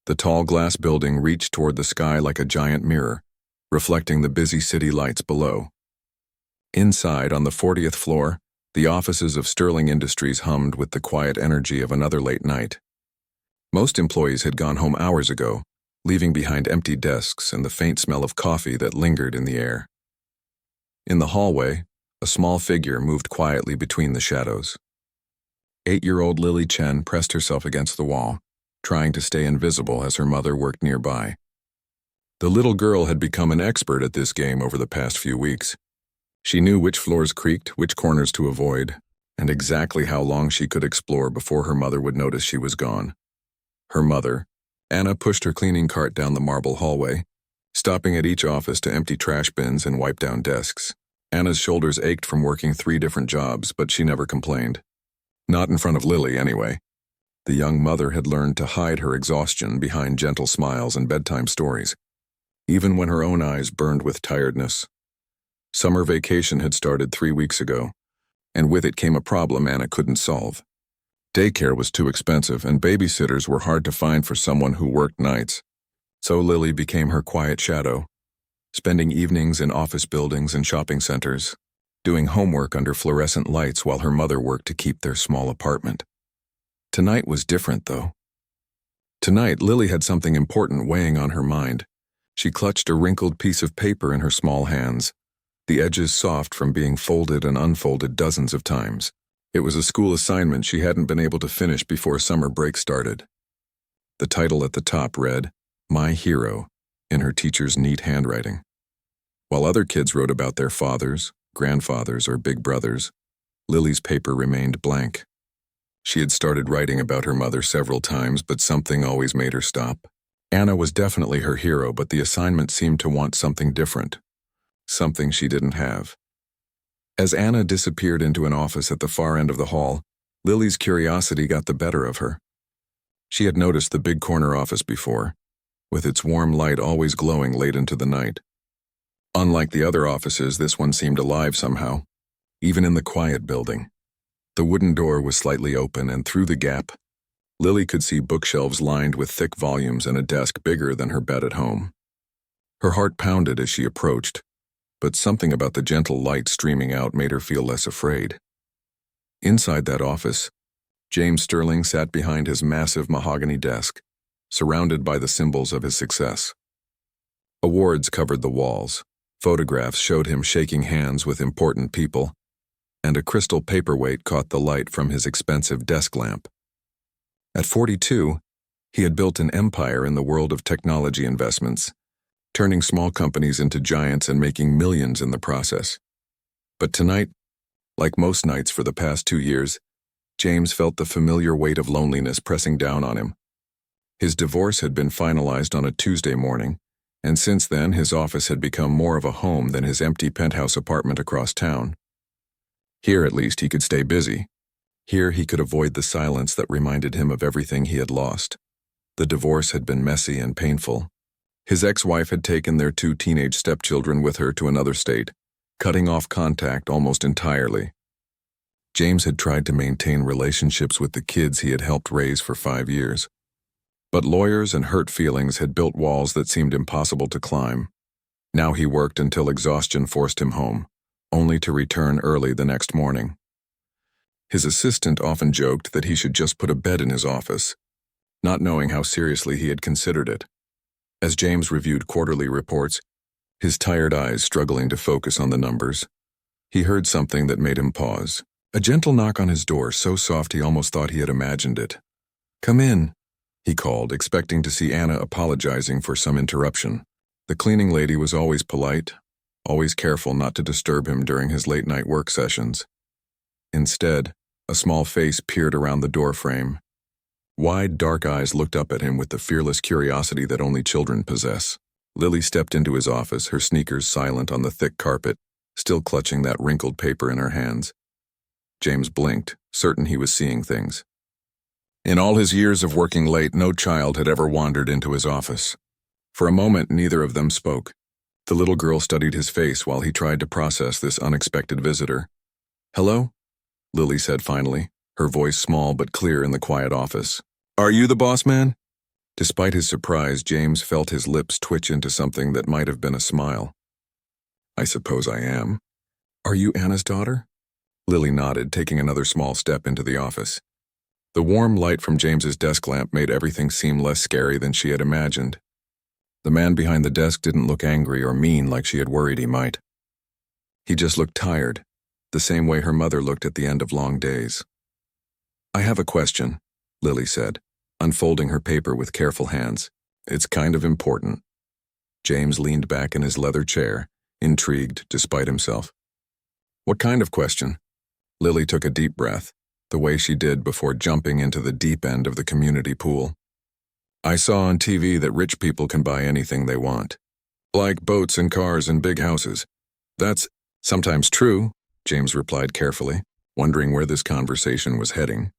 The tall glass building reached toward the sky like a giant mirror, reflecting the busy city lights below. Inside, on the 40th floor, the offices of Sterling Industries hummed with the quiet energy of another late night. Most employees had gone home hours ago, leaving behind empty desks and the faint smell of coffee that lingered in the air. In the hallway, a small figure moved quietly between the shadows. 8-year-old Lily Chen pressed herself against the wall, trying to stay invisible as her mother worked nearby. The little girl had become an expert at this game over the past few weeks. She knew which floors creaked, which corners to avoid, and exactly how long she could explore before her mother would notice she was gone. Her mother, Anna, pushed her cleaning cart down the marble hallway, stopping at each office to empty trash bins and wipe down desks. Anna's shoulders ached from working 3 different jobs, but she never complained. Not in front of Lily, anyway. The young mother had learned to hide her exhaustion behind gentle smiles and bedtime stories, even when her own eyes burned with tiredness. Summer vacation had started 3 weeks ago, and with it came a problem Anna couldn't solve. Daycare was too expensive, and babysitters were hard to find for someone who worked nights. So Lily became her quiet shadow, spending evenings in office buildings and shopping centers, doing homework under fluorescent lights while her mother worked to keep their small apartment. Tonight was different, though. Tonight, Lily had something important weighing on her mind. She clutched a wrinkled piece of paper in her small hands, the edges soft from being folded and unfolded dozens of times. It was a school assignment she hadn't been able to finish before summer break started. The title at the top read, "My Hero," in her teacher's neat handwriting. While other kids wrote about their fathers, grandfathers, or big brothers, Lily's paper remained blank. She had started writing about her mother several times, but something always made her stop. Anna was definitely her hero, but the assignment seemed to want something different, something she didn't have. As Anna disappeared into an office at the far end of the hall, Lily's curiosity got the better of her. She had noticed the big corner office before, with its warm light always glowing late into the night. Unlike the other offices, this one seemed alive somehow, even in the quiet building. The wooden door was slightly open, and through the gap, Lily could see bookshelves lined with thick volumes and a desk bigger than her bed at home. Her heart pounded as she approached, but something about the gentle light streaming out made her feel less afraid. Inside that office, James Sterling sat behind his massive mahogany desk, surrounded by the symbols of his success. Awards covered the walls, photographs showed him shaking hands with important people, and a crystal paperweight caught the light from his expensive desk lamp. At 42, he had built an empire in the world of technology investments, turning small companies into giants and making millions in the process. But tonight, like most nights for the past 2 years, James felt the familiar weight of loneliness pressing down on him. His divorce had been finalized on a Tuesday morning, and since then his office had become more of a home than his empty penthouse apartment across town. Here at least he could stay busy. Here he could avoid the silence that reminded him of everything he had lost. The divorce had been messy and painful. His ex-wife had taken their 2 teenage stepchildren with her to another state, cutting off contact almost entirely. James had tried to maintain relationships with the kids he had helped raise for 5 years. But lawyers and hurt feelings had built walls that seemed impossible to climb. Now he worked until exhaustion forced him home, only to return early the next morning. His assistant often joked that he should just put a bed in his office, not knowing how seriously he had considered it. As James reviewed quarterly reports, his tired eyes struggling to focus on the numbers, he heard something that made him pause. A gentle knock on his door, so soft he almost thought he had imagined it. "Come in," he called, expecting to see Anna apologizing for some interruption. The cleaning lady was always polite, always careful not to disturb him during his late-night work sessions. Instead, a small face peered around the doorframe. Wide, dark eyes looked up at him with the fearless curiosity that only children possess. Lily stepped into his office, her sneakers silent on the thick carpet, still clutching that wrinkled paper in her hands. James blinked, certain he was seeing things. In all his years of working late, no child had ever wandered into his office. For a moment, neither of them spoke. The little girl studied his face while he tried to process this unexpected visitor. "Hello?" Lily said finally, her voice small but clear in the quiet office. "Are you the boss man?" Despite his surprise, James felt his lips twitch into something that might have been a smile. "I suppose I am. Are you Anna's daughter?" Lily nodded, taking another small step into the office. The warm light from James's desk lamp made everything seem less scary than she had imagined. The man behind the desk didn't look angry or mean like she had worried he might. He just looked tired, the same way her mother looked at the end of long days. "I have a question," Lily said, unfolding her paper with careful hands. "It's kind of important." James leaned back in his leather chair, intrigued despite himself. "What kind of question?" Lily took a deep breath, the way she did before jumping into the deep end of the community pool. "I saw on TV that rich people can buy anything they want. Like boats and cars and big houses. That's sometimes true," James replied carefully, wondering where this conversation was heading.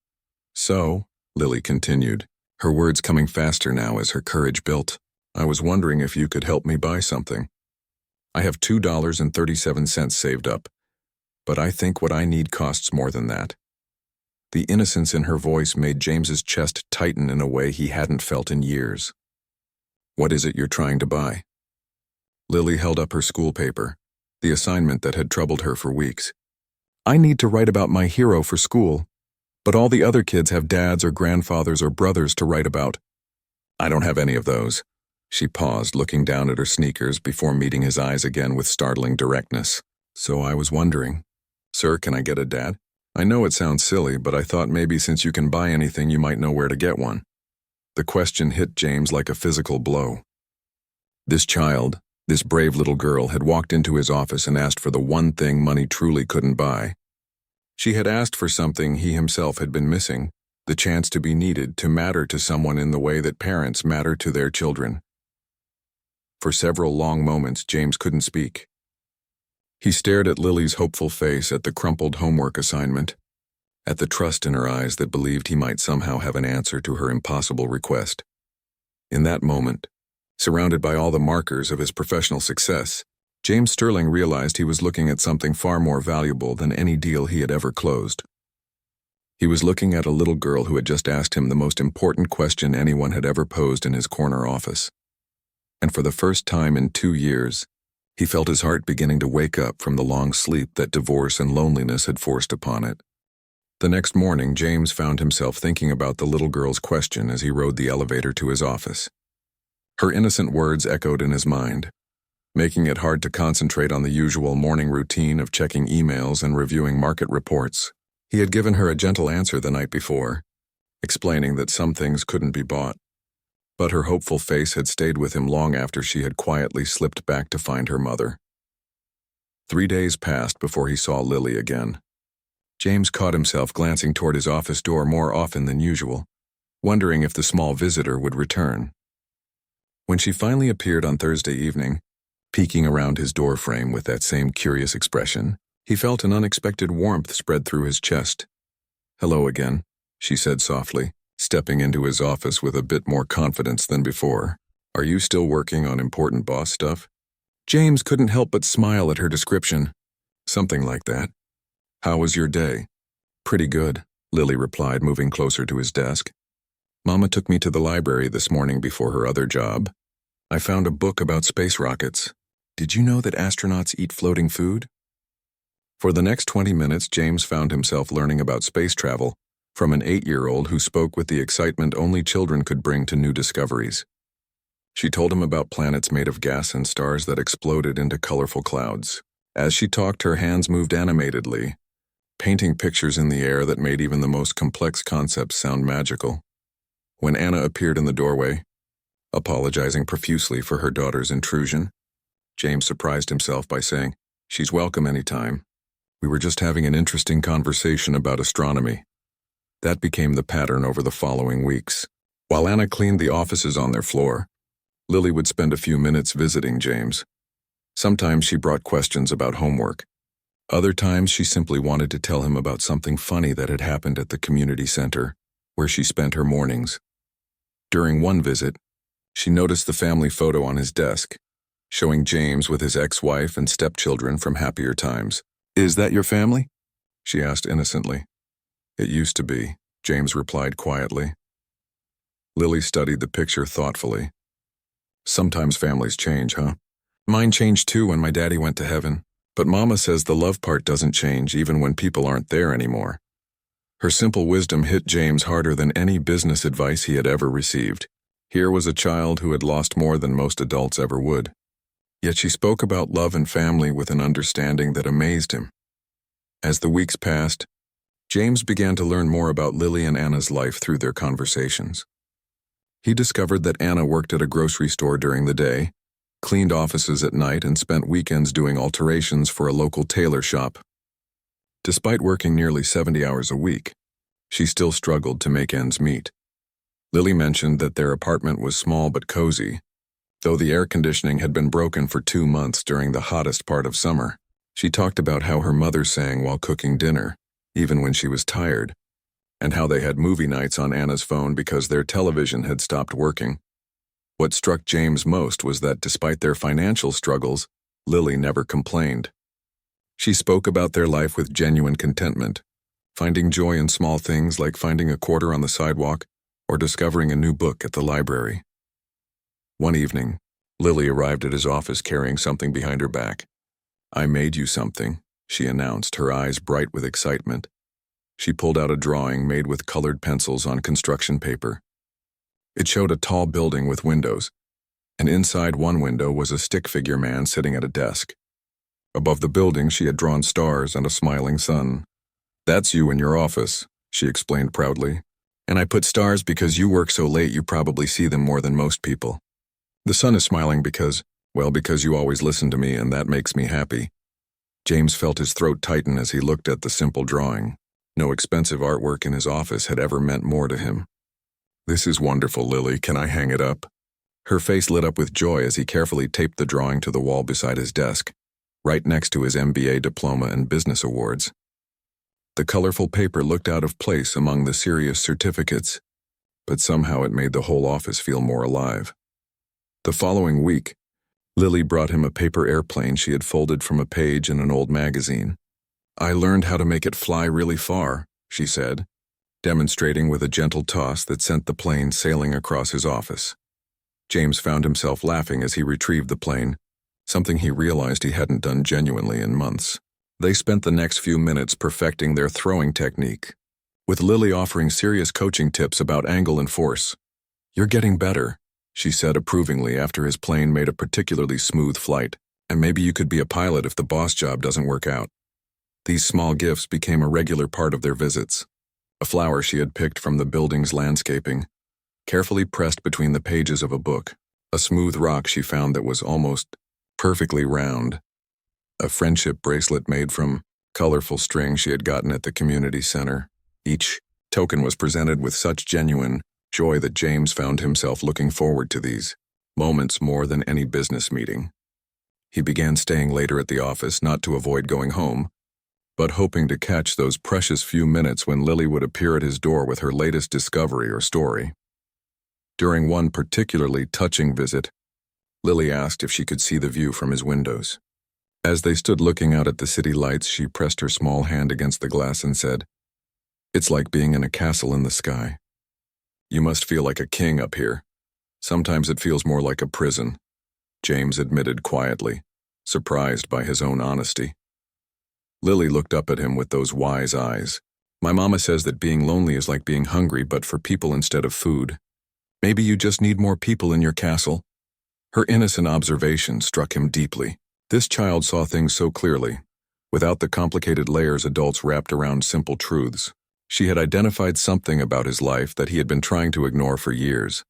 "So," Lily continued, her words coming faster now as her courage built, "I was wondering if you could help me buy something. I have $2.37 saved up, but I think what I need costs more than that." The innocence in her voice made James's chest tighten in a way he hadn't felt in years. "What is it you're trying to buy?" Lily held up her school paper, the assignment that had troubled her for weeks. "I need to write about my hero for school, but all the other kids have dads or grandfathers or brothers to write about. I don't have any of those." She paused, looking down at her sneakers before meeting his eyes again with startling directness. "So I was wondering, sir, can I get a dad? I know it sounds silly, but I thought maybe since you can buy anything you might know where to get one." The question hit James like a physical blow. This child, this brave little girl, had walked into his office and asked for the one thing money truly couldn't buy. She had asked for something he himself had been missing, the chance to be needed, to matter to someone in the way that parents matter to their children. For several long moments, James couldn't speak. He stared at Lily's hopeful face, at the crumpled homework assignment, at the trust in her eyes that believed he might somehow have an answer to her impossible request. In that moment, surrounded by all the markers of his professional success, James Sterling realized he was looking at something far more valuable than any deal he had ever closed. He was looking at a little girl who had just asked him the most important question anyone had ever posed in his corner office. And for the first time in 2 years, he felt his heart beginning to wake up from the long sleep that divorce and loneliness had forced upon it. The next morning, James found himself thinking about the little girl's question as he rode the elevator to his office. Her innocent words echoed in his mind, making it hard to concentrate on the usual morning routine of checking emails and reviewing market reports. He had given her a gentle answer the night before, explaining that some things couldn't be bought. But her hopeful face had stayed with him long after she had quietly slipped back to find her mother. 3 days passed before he saw Lily again. James caught himself glancing toward his office door more often than usual, wondering if the small visitor would return. When she finally appeared on Thursday evening, peeking around his doorframe with that same curious expression, he felt an unexpected warmth spread through his chest. "Hello again," she said softly, stepping into his office with a bit more confidence than before. "Are you still working on important boss stuff?" James couldn't help but smile at her description. "Something like that. How was your day?" "Pretty good," Lily replied, moving closer to his desk. "Mama took me to the library this morning before her other job. I found a book about space rockets. Did you know that astronauts eat floating food?" For the next 20 minutes, James found himself learning about space travel from an 8-year-old who spoke with the excitement only children could bring to new discoveries. She told him about planets made of gas and stars that exploded into colorful clouds. As she talked, her hands moved animatedly, painting pictures in the air that made even the most complex concepts sound magical. When Anna appeared in the doorway, apologizing profusely for her daughter's intrusion, James surprised himself by saying, "She's welcome anytime. We were just having an interesting conversation about astronomy." That became the pattern over the following weeks. While Anna cleaned the offices on their floor, Lily would spend a few minutes visiting James. Sometimes she brought questions about homework. Other times she simply wanted to tell him about something funny that had happened at the community center, where she spent her mornings. During one visit, she noticed the family photo on his desk, showing James with his ex-wife and stepchildren from happier times. "Is that your family?" she asked innocently. "It used to be," James replied quietly. Lily studied the picture thoughtfully. Sometimes families change, huh? Mine changed too when my daddy went to heaven. But Mama says the love part doesn't change even when people aren't there anymore. Her simple wisdom hit James harder than any business advice he had ever received. Here was a child who had lost more than most adults ever would. Yet she spoke about love and family with an understanding that amazed him. As the weeks passed, James began to learn more about Lily and Anna's life through their conversations. He discovered that Anna worked at a grocery store during the day, cleaned offices at night, and spent weekends doing alterations for a local tailor shop. Despite working nearly 70 hours a week, she still struggled to make ends meet. Lily mentioned that their apartment was small but cozy, though the air conditioning had been broken for 2 months during the hottest part of summer. She talked about how her mother sang while cooking dinner, even when she was tired, and how they had movie nights on Anna's phone because their television had stopped working. What struck James most was that despite their financial struggles, Lily never complained. She spoke about their life with genuine contentment, finding joy in small things like finding a quarter on the sidewalk or discovering a new book at the library. One evening, Lily arrived at his office carrying something behind her back. "I made you something," she announced, her eyes bright with excitement. She pulled out a drawing made with colored pencils on construction paper. It showed a tall building with windows, and inside one window was a stick figure man sitting at a desk. Above the building, she had drawn stars and a smiling sun. "That's you in your office," she explained proudly. "And I put stars because you work so late you probably see them more than most people. The sun is smiling because you always listen to me, and that makes me happy." James felt his throat tighten as he looked at the simple drawing. No expensive artwork in his office had ever meant more to him. "This is wonderful, Lily. Can I hang it up?" Her face lit up with joy as he carefully taped the drawing to the wall beside his desk, right next to his MBA diploma and business awards. The colorful paper looked out of place among the serious certificates, but somehow it made the whole office feel more alive. The following week, Lily brought him a paper airplane she had folded from a page in an old magazine. "I learned how to make it fly really far," she said, demonstrating with a gentle toss that sent the plane sailing across his office. James found himself laughing as he retrieved the plane, something he realized he hadn't done genuinely in months. They spent the next few minutes perfecting their throwing technique, with Lily offering serious coaching tips about angle and force. "You're getting better," she said approvingly after his plane made a particularly smooth flight. "And maybe you could be a pilot if the boss job doesn't work out." These small gifts became a regular part of their visits. A flower she had picked from the building's landscaping, carefully pressed between the pages of a book. A smooth rock she found that was almost perfectly round. A friendship bracelet made from colorful string she had gotten at the community center. Each token was presented with such genuine joy that James found himself looking forward to these moments more than any business meeting. He began staying later at the office, not to avoid going home, but hoping to catch those precious few minutes when Lily would appear at his door with her latest discovery or story. During one particularly touching visit, Lily asked if she could see the view from his windows. As they stood looking out at the city lights, she pressed her small hand against the glass and said, "It's like being in a castle in the sky. You must feel like a king up here. Sometimes it feels more like a prison," James admitted quietly, surprised by his own honesty. Lily looked up at him with those wise eyes. "My mama says that being lonely is like being hungry, but for people instead of food. Maybe you just need more people in your castle." Her innocent observation struck him deeply. This child saw things so clearly, without the complicated layers adults wrapped around simple truths. She had identified something about his life that he had been trying to ignore for years.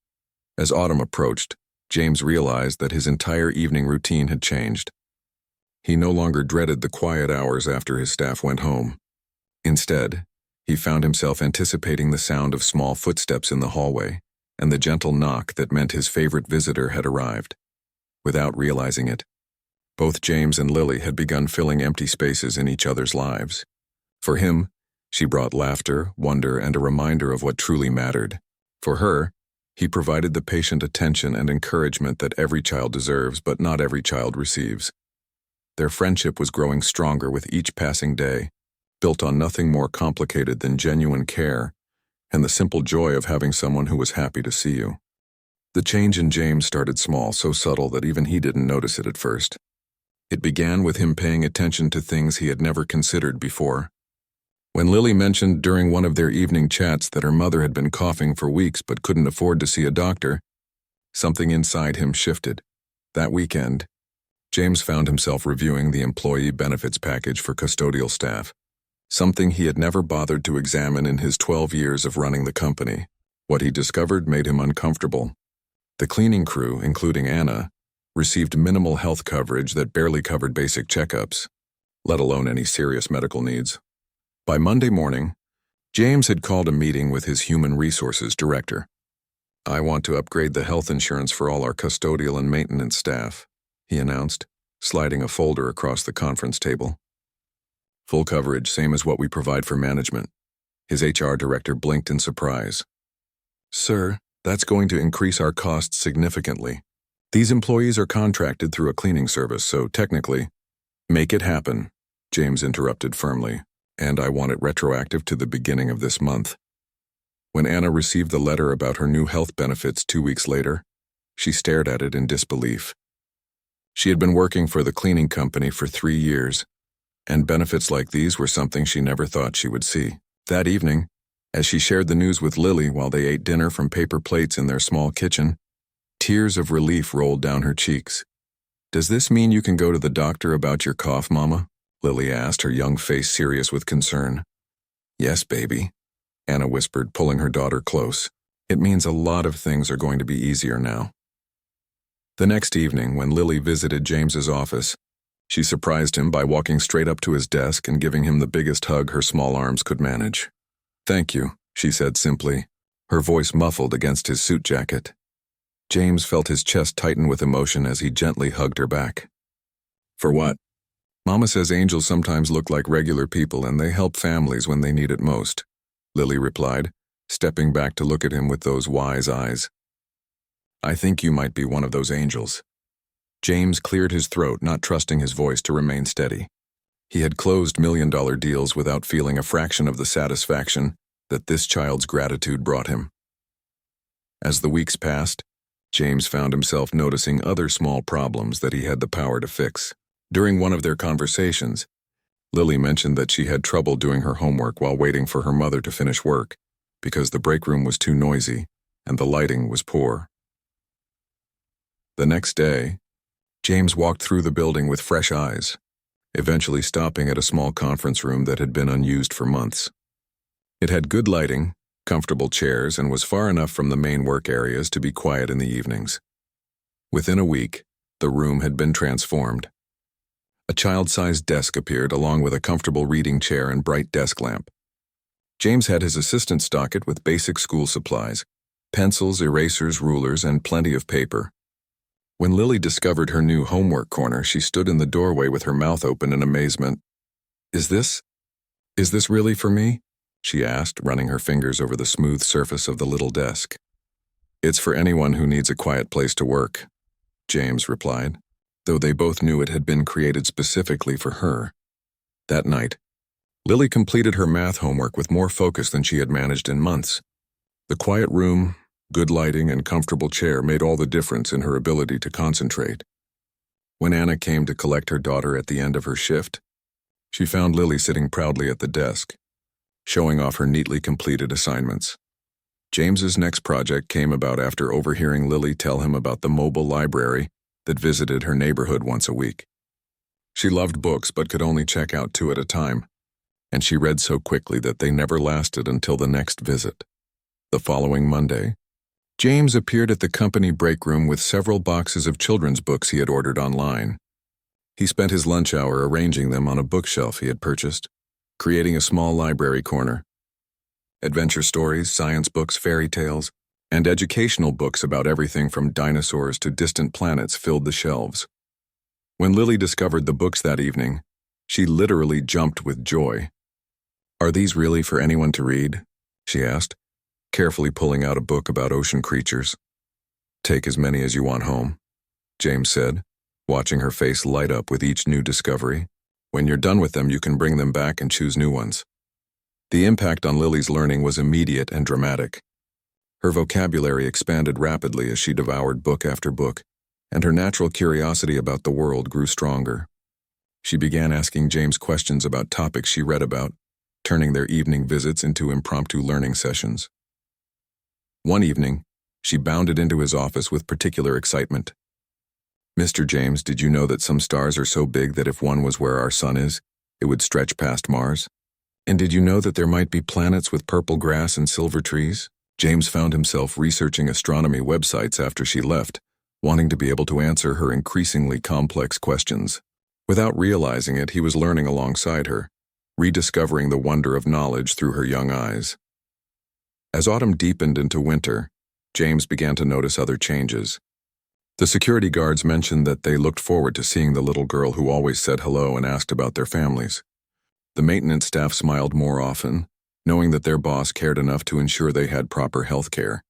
As autumn approached, James realized that his entire evening routine had changed. He no longer dreaded the quiet hours after his staff went home. Instead, he found himself anticipating the sound of small footsteps in the hallway and the gentle knock that meant his favorite visitor had arrived. Without realizing it, both James and Lily had begun filling empty spaces in each other's lives. For him, she brought laughter, wonder, and a reminder of what truly mattered. For her, he provided the patient attention and encouragement that every child deserves, but not every child receives. Their friendship was growing stronger with each passing day, built on nothing more complicated than genuine care and the simple joy of having someone who was happy to see you. The change in James started small, so subtle that even he didn't notice it at first. It began with him paying attention to things he had never considered before. When Lily mentioned during one of their evening chats that her mother had been coughing for weeks but couldn't afford to see a doctor, something inside him shifted. That weekend, James found himself reviewing the employee benefits package for custodial staff, something he had never bothered to examine in his 12 years of running the company. What he discovered made him uncomfortable. The cleaning crew, including Anna, received minimal health coverage that barely covered basic checkups, let alone any serious medical needs. By Monday morning, James had called a meeting with his human resources director. "I want to upgrade the health insurance for all our custodial and maintenance staff," he announced, sliding a folder across the conference table. "Full coverage, same as what we provide for management." His HR director blinked in surprise. "Sir, that's going to increase our costs significantly. These employees are contracted through a cleaning service, so technically—" "Make it happen," James interrupted firmly, "and I want it retroactive to the beginning of this month." When Anna received the letter about her new health benefits 2 weeks later, she stared at it in disbelief. She had been working for the cleaning company for 3 years, and benefits like these were something she never thought she would see. That evening, as she shared the news with Lily while they ate dinner from paper plates in their small kitchen, tears of relief rolled down her cheeks. "Does this mean you can go to the doctor about your cough, Mama?" Lily asked, her young face serious with concern. "Yes, baby," Anna whispered, pulling her daughter close. "It means a lot of things are going to be easier now." The next evening, when Lily visited James's office, she surprised him by walking straight up to his desk and giving him the biggest hug her small arms could manage. "Thank you," she said simply, her voice muffled against his suit jacket. James felt his chest tighten with emotion as he gently hugged her back. "For what?" "Mama says angels sometimes look like regular people and they help families when they need it most," Lily replied, stepping back to look at him with those wise eyes. "I think you might be one of those angels." James cleared his throat, not trusting his voice to remain steady. He had closed million-dollar deals without feeling a fraction of the satisfaction that this child's gratitude brought him. As the weeks passed, James found himself noticing other small problems that he had the power to fix. During one of their conversations, Lily mentioned that she had trouble doing her homework while waiting for her mother to finish work because the break room was too noisy and the lighting was poor. The next day, James walked through the building with fresh eyes, eventually stopping at a small conference room that had been unused for months. It had good lighting, comfortable chairs, and was far enough from the main work areas to be quiet in the evenings. Within a week, the room had been transformed. A child-sized desk appeared along with a comfortable reading chair and bright desk lamp. James had his assistant stock it with basic school supplies, pencils, erasers, rulers, and plenty of paper. When Lily discovered her new homework corner, she stood in the doorway with her mouth open in amazement. Is this really for me?" she asked, running her fingers over the smooth surface of the little desk. "It's for anyone who needs a quiet place to work," James replied, though they both knew it had been created specifically for her. That night, Lily completed her math homework with more focus than she had managed in months. The quiet room, good lighting, and comfortable chair made all the difference in her ability to concentrate. When Anna came to collect her daughter at the end of her shift, she found Lily sitting proudly at the desk, showing off her neatly completed assignments. James's next project came about after overhearing Lily tell him about the mobile library that visited her neighborhood once a week. She loved books but could only check out 2 at a time, and she read so quickly that they never lasted until the next visit. The following Monday, James appeared at the company break room with several boxes of children's books he had ordered online. He spent his lunch hour arranging them on a bookshelf he had purchased, creating a small library corner. Adventure stories, science books, fairy tales, and educational books about everything from dinosaurs to distant planets filled the shelves. When Lily discovered the books that evening, she literally jumped with joy. "Are these really for anyone to read?" she asked, carefully pulling out a book about ocean creatures. "Take as many as you want home," James said, watching her face light up with each new discovery. "When you're done with them, you can bring them back and choose new ones." The impact on Lily's learning was immediate and dramatic. Her vocabulary expanded rapidly as she devoured book after book, and her natural curiosity about the world grew stronger. She began asking James questions about topics she read about, turning their evening visits into impromptu learning sessions. One evening, she bounded into his office with particular excitement. "Mr. James, did you know that some stars are so big that if one was where our sun is, it would stretch past Mars? And did you know that there might be planets with purple grass and silver trees?" James found himself researching astronomy websites after she left, wanting to be able to answer her increasingly complex questions. Without realizing it, he was learning alongside her, rediscovering the wonder of knowledge through her young eyes. As autumn deepened into winter, James began to notice other changes. The security guards mentioned that they looked forward to seeing the little girl who always said hello and asked about their families. The maintenance staff smiled more often, knowing that their boss cared enough to ensure they had proper health care.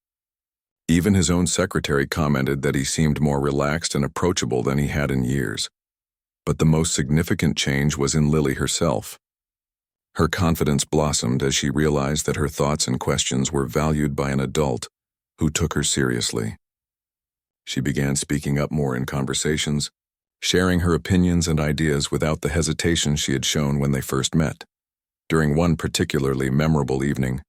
Even his own secretary commented that he seemed more relaxed and approachable than he had in years. But the most significant change was in Lily herself. Her confidence blossomed as she realized that her thoughts and questions were valued by an adult who took her seriously. She began speaking up more in conversations, sharing her opinions and ideas without the hesitation she had shown when they first met. During one particularly memorable evening,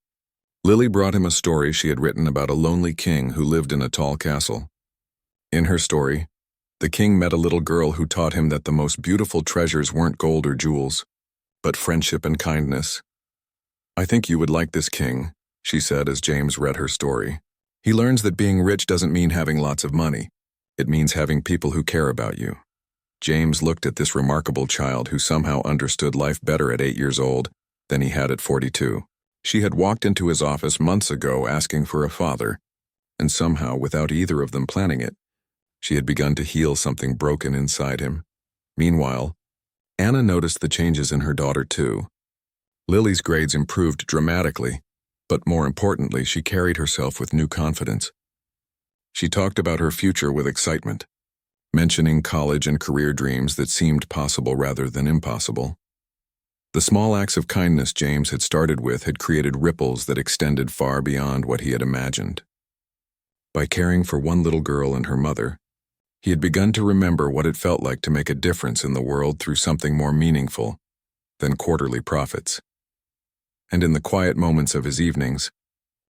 Lily brought him a story she had written about a lonely king who lived in a tall castle. In her story, the king met a little girl who taught him that the most beautiful treasures weren't gold or jewels, but friendship and kindness. "I think you would like this king," she said as James read her story. "He learns that being rich doesn't mean having lots of money. It means having people who care about you." James looked at this remarkable child who somehow understood life better at 8 years old than he had at 42. She had walked into his office months ago asking for a father, and somehow, without either of them planning it, she had begun to heal something broken inside him. Meanwhile, Anna noticed the changes in her daughter too. Lily's grades improved dramatically, but more importantly, she carried herself with new confidence. She talked about her future with excitement, mentioning college and career dreams that seemed possible rather than impossible. The small acts of kindness James had started with had created ripples that extended far beyond what he had imagined. By caring for one little girl and her mother, he had begun to remember what it felt like to make a difference in the world through something more meaningful than quarterly profits. And in the quiet moments of his evenings,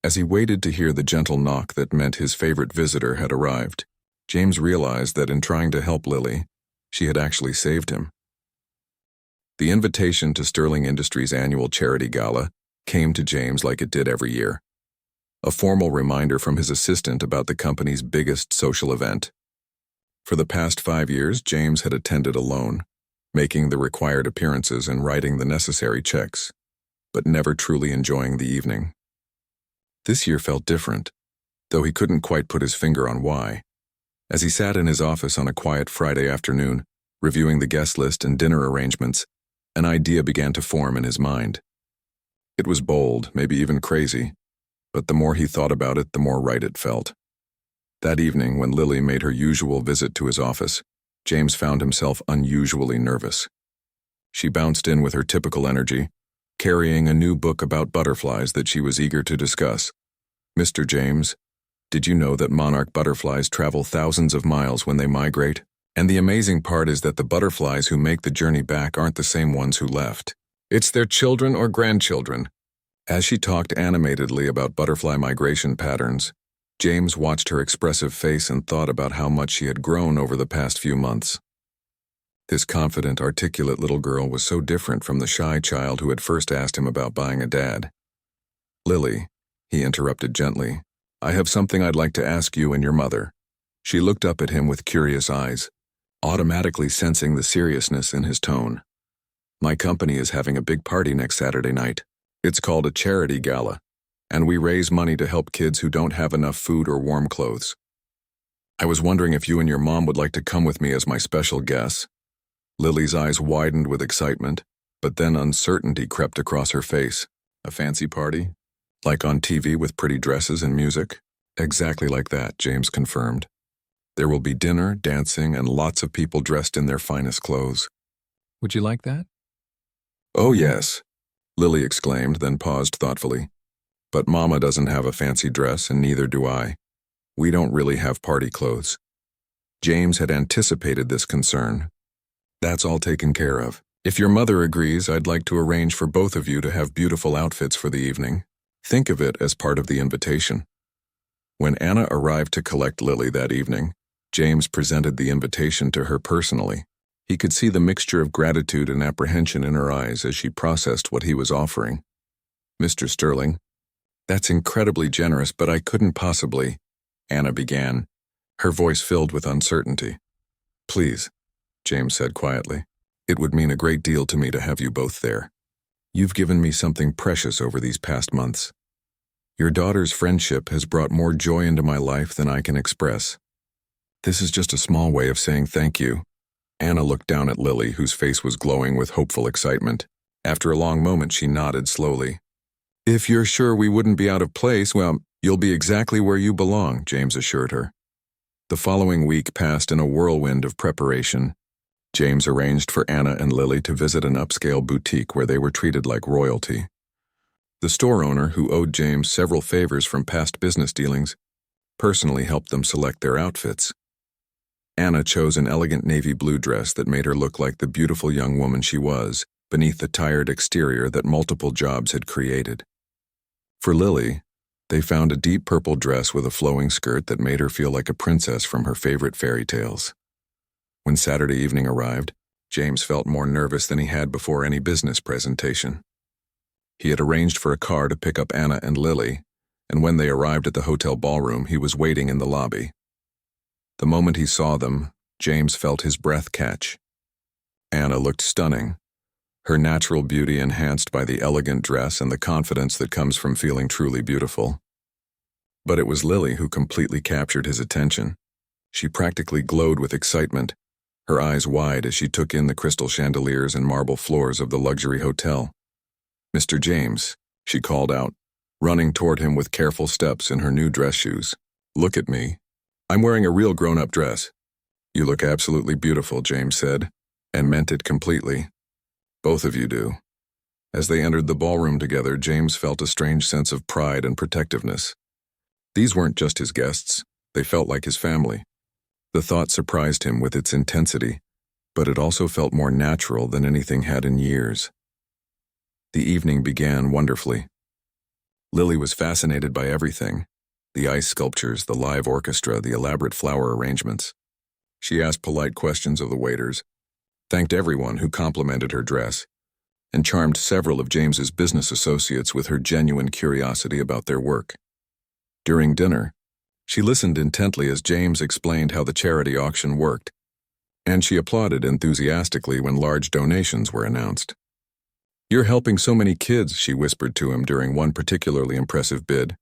as he waited to hear the gentle knock that meant his favorite visitor had arrived, James realized that in trying to help Lily, she had actually saved him. The invitation to Sterling Industries' annual charity gala came to James like it did every year, a formal reminder from his assistant about the company's biggest social event. For the past 5 years, James had attended alone, making the required appearances and writing the necessary checks, but never truly enjoying the evening. This year felt different, though he couldn't quite put his finger on why. As he sat in his office on a quiet Friday afternoon, reviewing the guest list and dinner arrangements, an idea began to form in his mind. It was bold, maybe even crazy, but the more he thought about it, the more right it felt. That evening, when Lily made her usual visit to his office, James found himself unusually nervous. She bounced in with her typical energy, carrying a new book about butterflies that she was eager to discuss. "Mr. James, did you know that monarch butterflies travel thousands of miles when they migrate? And the amazing part is that the butterflies who make the journey back aren't the same ones who left. It's their children or grandchildren." As she talked animatedly about butterfly migration patterns, James watched her expressive face and thought about how much she had grown over the past few months. This confident, articulate little girl was so different from the shy child who had first asked him about buying a dad. "Lily," he interrupted gently, "I have something I'd like to ask you and your mother." She looked up at him with curious eyes, automatically sensing the seriousness in his tone. "My company is having a big party next Saturday night. It's called a charity gala, and we raise money to help kids who don't have enough food or warm clothes. I was wondering if you and your mom would like to come with me as my special guests." Lily's eyes widened with excitement, but then uncertainty crept across her face. "A fancy party? Like on TV with pretty dresses and music?" "Exactly like that," James confirmed. "There will be dinner, dancing, and lots of people dressed in their finest clothes." "Would you like that?" "Oh, yes." Lily exclaimed, then paused thoughtfully. But Mama doesn't have a fancy dress, and neither do I. We don't really have party clothes. James had anticipated this concern. That's all taken care of. If your mother agrees, I'd like to arrange for both of you to have beautiful outfits for the evening. Think of it as part of the invitation. When Anna arrived to collect Lily that evening, James presented the invitation to her personally. He could see the mixture of gratitude and apprehension in her eyes as she processed what he was offering. Mr. Sterling, that's incredibly generous, but I couldn't possibly, Anna began, her voice filled with uncertainty. Please, James said quietly. It would mean a great deal to me to have you both there. You've given me something precious over these past months. Your daughter's friendship has brought more joy into my life than I can express. This is just a small way of saying thank you. Anna looked down at Lily, whose face was glowing with hopeful excitement. After a long moment, she nodded slowly. If you're sure we wouldn't be out of place, well, you'll be exactly where you belong, James assured her. The following week passed in a whirlwind of preparation. James arranged for Anna and Lily to visit an upscale boutique where they were treated like royalty. The store owner, who owed James several favors from past business dealings, personally helped them select their outfits. Anna chose an elegant navy blue dress that made her look like the beautiful young woman she was, beneath the tired exterior that multiple jobs had created. For Lily, they found a deep purple dress with a flowing skirt that made her feel like a princess from her favorite fairy tales. When Saturday evening arrived, James felt more nervous than he had before any business presentation. He had arranged for a car to pick up Anna and Lily, and when they arrived at the hotel ballroom, he was waiting in the lobby. The moment he saw them, James felt his breath catch. Anna looked stunning, her natural beauty enhanced by the elegant dress and the confidence that comes from feeling truly beautiful. But it was Lily who completely captured his attention. She practically glowed with excitement, her eyes wide as she took in the crystal chandeliers and marble floors of the luxury hotel. Mr. James, she called out, running toward him with careful steps in her new dress shoes. Look at me. I'm wearing a real grown-up dress. You look absolutely beautiful, James said, and meant it completely. Both of you do. As they entered the ballroom together, James felt a strange sense of pride and protectiveness. These weren't just his guests, they felt like his family. The thought surprised him with its intensity, but it also felt more natural than anything had in years. The evening began wonderfully. Lily was fascinated by everything. The ice sculptures, the live orchestra, the elaborate flower arrangements. She asked polite questions of the waiters, thanked everyone who complimented her dress, and charmed several of James's business associates with her genuine curiosity about their work. During dinner, she listened intently as James explained how the charity auction worked, and she applauded enthusiastically when large donations were announced. You're helping so many kids, she whispered to him during one particularly impressive bid.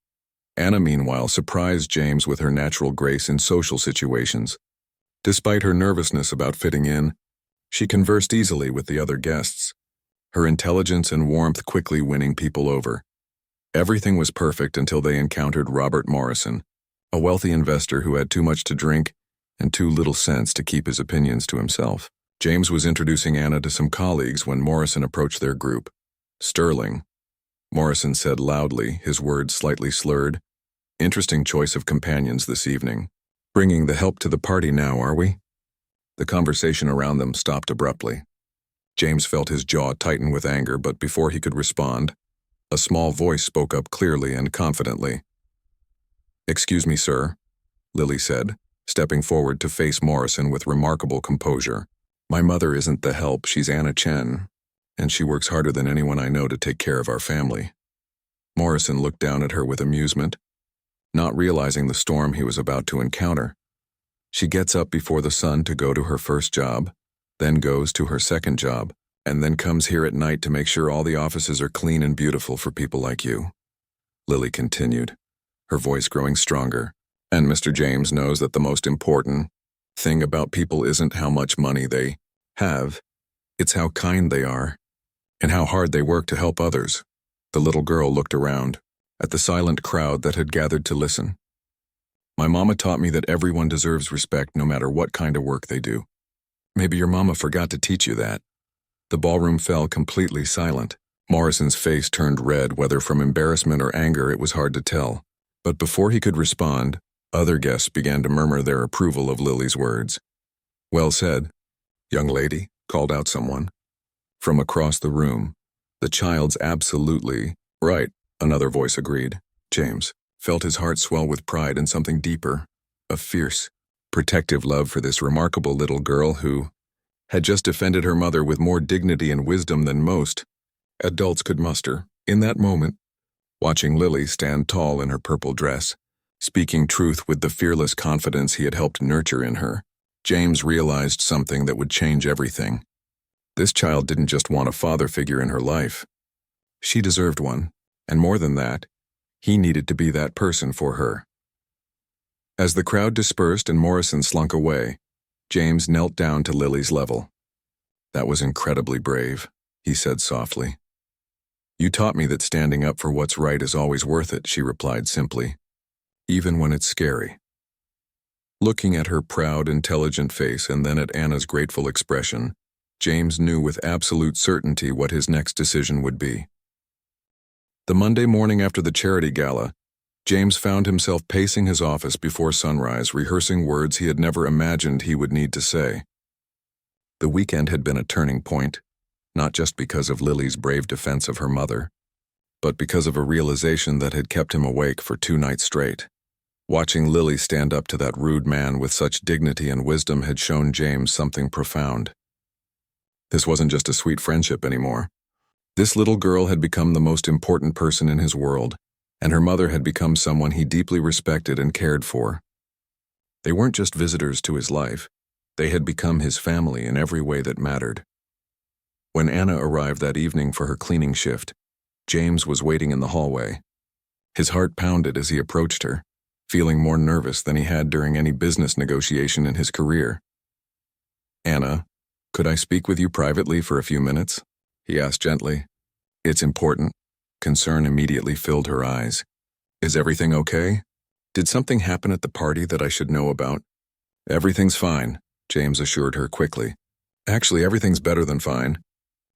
Anna, meanwhile, surprised James with her natural grace in social situations. Despite her nervousness about fitting in, she conversed easily with the other guests, her intelligence and warmth quickly winning people over. Everything was perfect until they encountered Robert Morrison, a wealthy investor who had too much to drink and too little sense to keep his opinions to himself. James was introducing Anna to some colleagues when Morrison approached their group. Sterling, Morrison said loudly, his words slightly slurred. Interesting choice of companions this evening. Bringing the help to the party now, are we? The conversation around them stopped abruptly. James felt his jaw tighten with anger, but before he could respond, a small voice spoke up clearly and confidently. Excuse me, sir, Lily said, stepping forward to face Morrison with remarkable composure. My mother isn't the help, she's Anna Chen, and she works harder than anyone I know to take care of our family. Morrison looked down at her with amusement, not realizing the storm he was about to encounter. She gets up before the sun to go to her first job, then goes to her second job, and then comes here at night to make sure all the offices are clean and beautiful for people like you. Lily continued, her voice growing stronger. And Mr. James knows that the most important thing about people isn't how much money they have, it's how kind they are, and how hard they work to help others. The little girl looked around, at the silent crowd that had gathered to listen. My mama taught me that everyone deserves respect no matter what kind of work they do. Maybe your mama forgot to teach you that. The ballroom fell completely silent. Morrison's face turned red, whether from embarrassment or anger it was hard to tell. But before he could respond, other guests began to murmur their approval of Lily's words. "Well said, young lady," called out someone. From across the room, "The child's absolutely right," another voice agreed. James felt his heart swell with pride and something deeper, a fierce, protective love for this remarkable little girl who had just defended her mother with more dignity and wisdom than most adults could muster. In that moment, watching Lily stand tall in her purple dress, speaking truth with the fearless confidence he had helped nurture in her, James realized something that would change everything. This child didn't just want a father figure in her life. She deserved one, and more than that, he needed to be that person for her. As the crowd dispersed and Morrison slunk away, James knelt down to Lily's level. "That was incredibly brave," he said softly. "You taught me that standing up for what's right is always worth it," she replied simply, "even when it's scary." Looking at her proud, intelligent face and then at Anna's grateful expression, James knew with absolute certainty what his next decision would be. The Monday morning after the charity gala, James found himself pacing his office before sunrise, rehearsing words he had never imagined he would need to say. The weekend had been a turning point, not just because of Lily's brave defense of her mother, but because of a realization that had kept him awake for 2 nights straight. Watching Lily stand up to that rude man with such dignity and wisdom had shown James something profound. This wasn't just a sweet friendship anymore. This little girl had become the most important person in his world, and her mother had become someone he deeply respected and cared for. They weren't just visitors to his life, they had become his family in every way that mattered. When Anna arrived that evening for her cleaning shift, James was waiting in the hallway. His heart pounded as he approached her, feeling more nervous than he had during any business negotiation in his career. "Anna, could I speak with you privately for a few minutes?" he asked gently. "It's important." Concern immediately filled her eyes. "Is everything okay? Did something happen at the party that I should know about?" "Everything's fine," James assured her quickly. "Actually, everything's better than fine.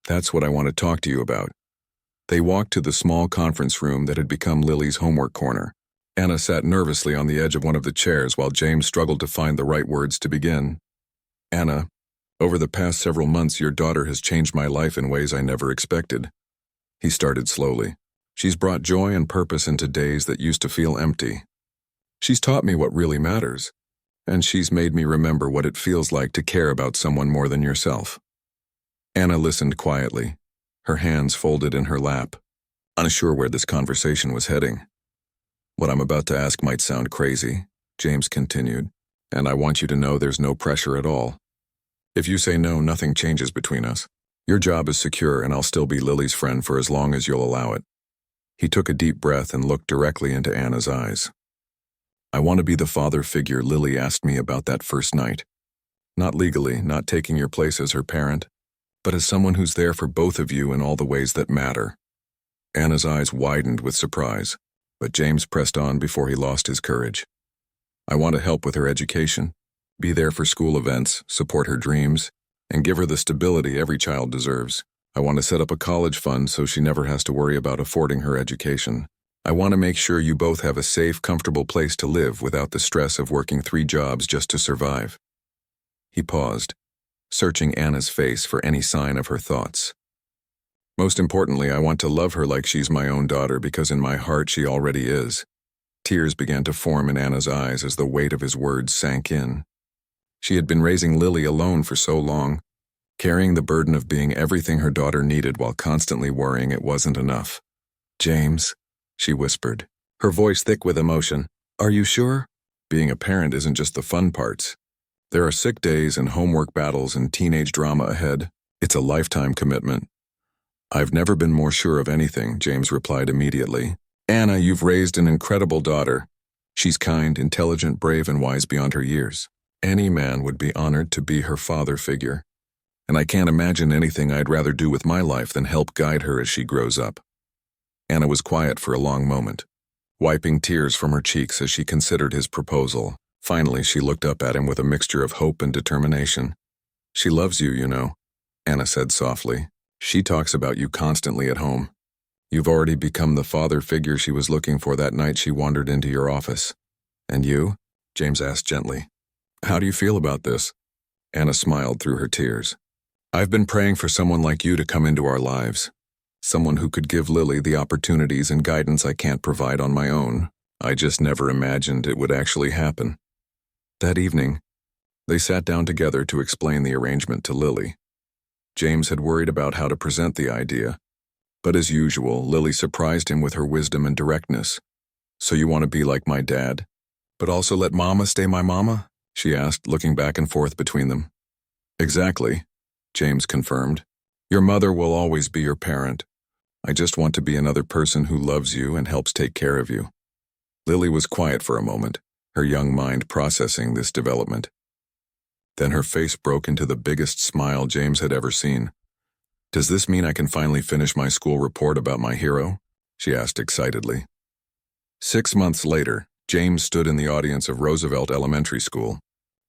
That's what I want to talk to you about." They walked to the small conference room that had become Lily's homework corner. Anna sat nervously on the edge of one of the chairs while James struggled to find the right words to begin. "Anna, over the past several months your daughter has changed my life in ways I never expected." He started slowly. "She's brought joy and purpose into days that used to feel empty. She's taught me what really matters, and she's made me remember what it feels like to care about someone more than yourself." Anna listened quietly, her hands folded in her lap, unsure where this conversation was heading. "What I'm about to ask might sound crazy," James continued, "and I want you to know there's no pressure at all. If you say no, nothing changes between us. Your job is secure and I'll still be Lily's friend for as long as you'll allow it." He took a deep breath and looked directly into Anna's eyes. "I want to be the father figure Lily asked me about that first night. Not legally, not taking your place as her parent, but as someone who's there for both of you in all the ways that matter." Anna's eyes widened with surprise, but James pressed on before he lost his courage. "I want to help with her education, be there for school events, support her dreams, and give her the stability every child deserves. I want to set up a college fund so she never has to worry about affording her education. I want to make sure you both have a safe, comfortable place to live without the stress of working 3 jobs just to survive." He paused, searching Anna's face for any sign of her thoughts. "Most importantly, I want to love her like she's my own daughter because in my heart she already is." Tears began to form in Anna's eyes as the weight of his words sank in. She had been raising Lily alone for so long, carrying the burden of being everything her daughter needed while constantly worrying it wasn't enough. "James," she whispered, her voice thick with emotion, "are you sure? Being a parent isn't just the fun parts. There are sick days and homework battles and teenage drama ahead. It's a lifetime commitment." "I've never been more sure of anything," James replied immediately. "Anna, you've raised an incredible daughter. She's kind, intelligent, brave, and wise beyond her years. Any man would be honored to be her father figure. And I can't imagine anything I'd rather do with my life than help guide her as she grows up." Anna was quiet for a long moment, wiping tears from her cheeks as she considered his proposal. Finally, she looked up at him with a mixture of hope and determination. "She loves you, you know," Anna said softly. She talks about you constantly at home. You've already become the father figure she was looking for that night she wandered into your office. And you? James asked gently. How do you feel about this? Anna smiled through her tears. I've been praying for someone like you to come into our lives. Someone who could give Lily the opportunities and guidance I can't provide on my own. I just never imagined it would actually happen. That evening, they sat down together to explain the arrangement to Lily. James had worried about how to present the idea, but as usual, Lily surprised him with her wisdom and directness. So you want to be like my dad, but also let Mama stay my mama? She asked, looking back and forth between them. Exactly, James confirmed. Your mother will always be your parent. I just want to be another person who loves you and helps take care of you. Lily was quiet for a moment, her young mind processing this development. Then her face broke into the biggest smile James had ever seen. Does this mean I can finally finish my school report about my hero? She asked excitedly. 6 months later, James stood in the audience of Roosevelt Elementary School,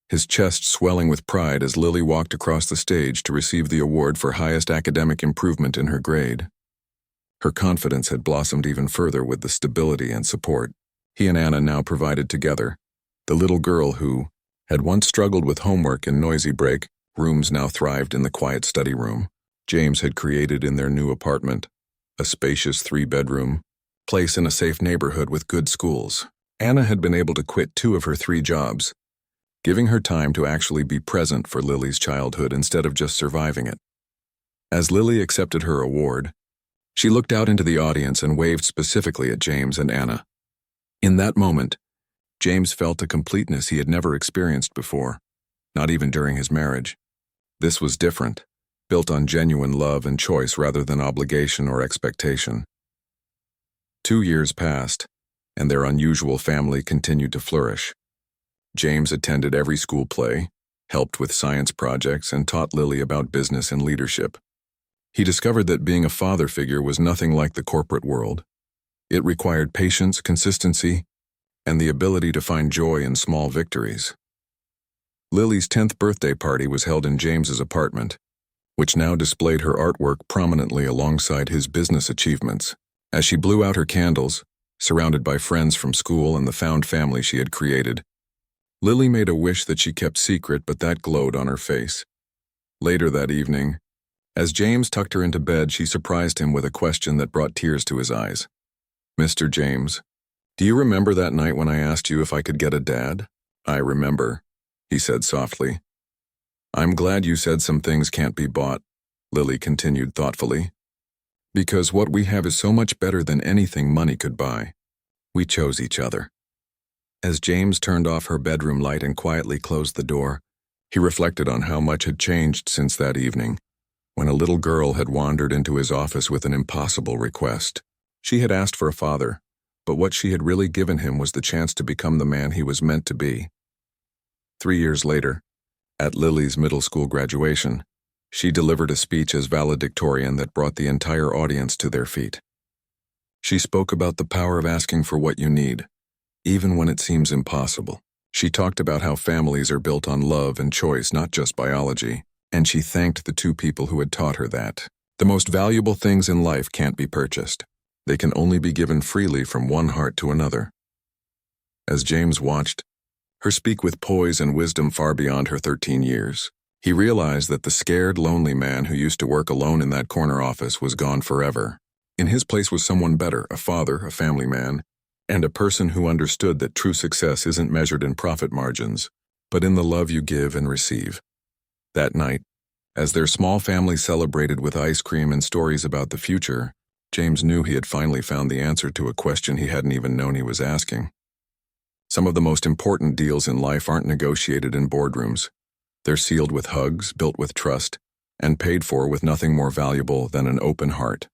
his chest swelling with pride as Lily walked across the stage to receive the award for highest academic improvement in her grade. Her confidence had blossomed even further with the stability and support he and Anna now provided together. The little girl who had once struggled with homework in noisy break rooms now thrived in the quiet study room James had created in their new apartment, a spacious 3-bedroom place in a safe neighborhood with good schools. Anna had been able to quit 2 of her 3 jobs, giving her time to actually be present for Lily's childhood instead of just surviving it. As Lily accepted her award, she looked out into the audience and waved specifically at James and Anna. In that moment, James felt a completeness he had never experienced before, not even during his marriage. This was different, built on genuine love and choice rather than obligation or expectation. 2 years passed, and their unusual family continued to flourish. James attended every school play, helped with science projects, and taught Lily about business and leadership. He discovered that being a father figure was nothing like the corporate world. It required patience, consistency, and the ability to find joy in small victories. Lily's 10th birthday party was held in James's apartment, which now displayed her artwork prominently alongside his business achievements. As she blew out her candles, surrounded by friends from school and the found family she had created, Lily made a wish that she kept secret, but that glowed on her face. Later that evening, as James tucked her into bed, she surprised him with a question that brought tears to his eyes. Mr. James, do you remember that night when I asked you if I could get a dad? I remember, he said softly. I'm glad you said some things can't be bought, Lily continued thoughtfully. Because what we have is so much better than anything money could buy. We chose each other. As James turned off her bedroom light and quietly closed the door, he reflected on how much had changed since that evening, when a little girl had wandered into his office with an impossible request. She had asked for a father, but what she had really given him was the chance to become the man he was meant to be. 3 years later, at Lily's middle school graduation, she delivered a speech as valedictorian that brought the entire audience to their feet. She spoke about the power of asking for what you need, even when it seems impossible. She talked about how families are built on love and choice, not just biology, and she thanked the 2 people who had taught her that the most valuable things in life can't be purchased. They can only be given freely from one heart to another. As James watched her speak with poise and wisdom far beyond her 13 years, he realized that the scared, lonely man who used to work alone in that corner office was gone forever. In his place was someone better, a father, a family man, and a person who understood that true success isn't measured in profit margins, but in the love you give and receive. That night, as their small family celebrated with ice cream and stories about the future, James knew he had finally found the answer to a question he hadn't even known he was asking. Some of the most important deals in life aren't negotiated in boardrooms. They're sealed with hugs, built with trust, and paid for with nothing more valuable than an open heart.